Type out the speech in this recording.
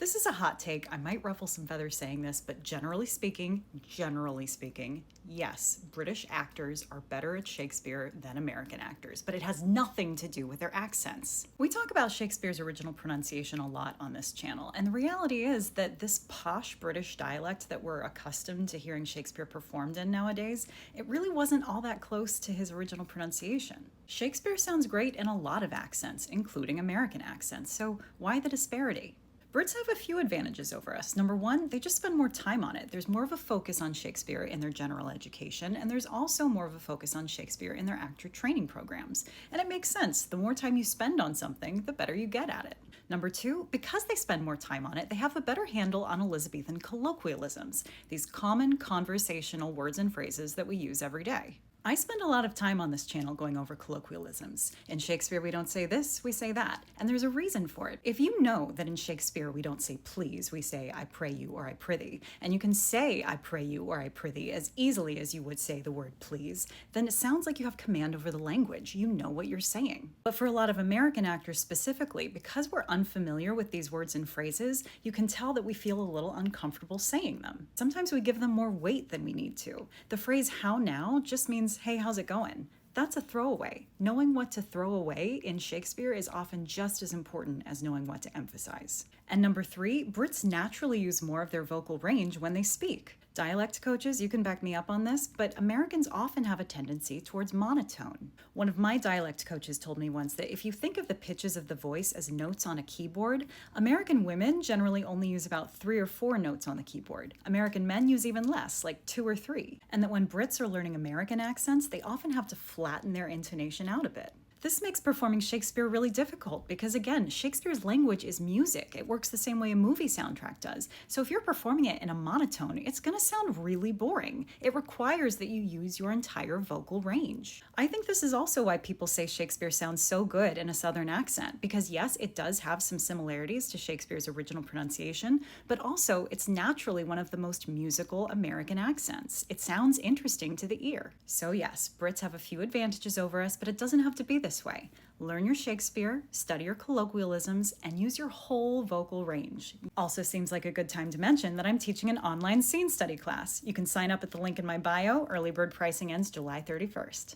This is a hot take. I might ruffle some feathers saying this, but generally speaking, yes, British actors are better at Shakespeare than American actors, but it has nothing to do with their accents. We talk about Shakespeare's original pronunciation a lot on this channel, and the reality is that this posh British dialect that we're accustomed to hearing Shakespeare performed in nowadays, it really wasn't all that close to his original pronunciation. Shakespeare sounds great in a lot of accents, including American accents, so why the disparity? Brits have a few advantages over us. Number one, they just spend more time on it. There's more of a focus on Shakespeare in their general education, and there's also more of a focus on Shakespeare in their actor training programs. And it makes sense. The more time you spend on something, the better you get at it. Number two, because they spend more time on it, they have a better handle on Elizabethan colloquialisms, these common conversational words and phrases that we use every day. I spend a lot of time on this channel going over colloquialisms. In Shakespeare, we don't say this, we say that. And there's a reason for it. If you know that in Shakespeare we don't say please, we say I pray you or I prithee, and you can say I pray you or I prithee as easily as you would say the word please, then it sounds like you have command over the language. You know what you're saying. But for a lot of American actors specifically, because we're unfamiliar with these words and phrases, you can tell that we feel a little uncomfortable saying them. Sometimes we give them more weight than we need to. The phrase how now just means hey, how's it going? That's a throwaway. Knowing what to throw away in Shakespeare is often just as important as knowing what to emphasize. And number three, Brits naturally use more of their vocal range when they speak. Dialect coaches, you can back me up on this, but Americans often have a tendency towards monotone. One of my dialect coaches told me once that if you think of the pitches of the voice as notes on a keyboard, American women generally only use about 3 or 4 notes on the keyboard. American men use even less, like 2 or 3. And that when Brits are learning American accents, they often have to flatten their intonation out a bit. This makes performing Shakespeare really difficult because, again, Shakespeare's language is music. It works the same way a movie soundtrack does. So if you're performing it in a monotone, it's going to sound really boring. It requires that you use your entire vocal range. I think this is also why people say Shakespeare sounds so good in a Southern accent, because yes, it does have some similarities to Shakespeare's original pronunciation, but also it's naturally one of the most musical American accents. It sounds interesting to the ear. So yes, Brits have a few advantages over us, but it doesn't have to be this way. Learn your Shakespeare, study your colloquialisms, and use your whole vocal range. Also seems like a good time to mention that I'm teaching an online scene study class. You can sign up at the link in my bio. Early bird pricing ends July 31st.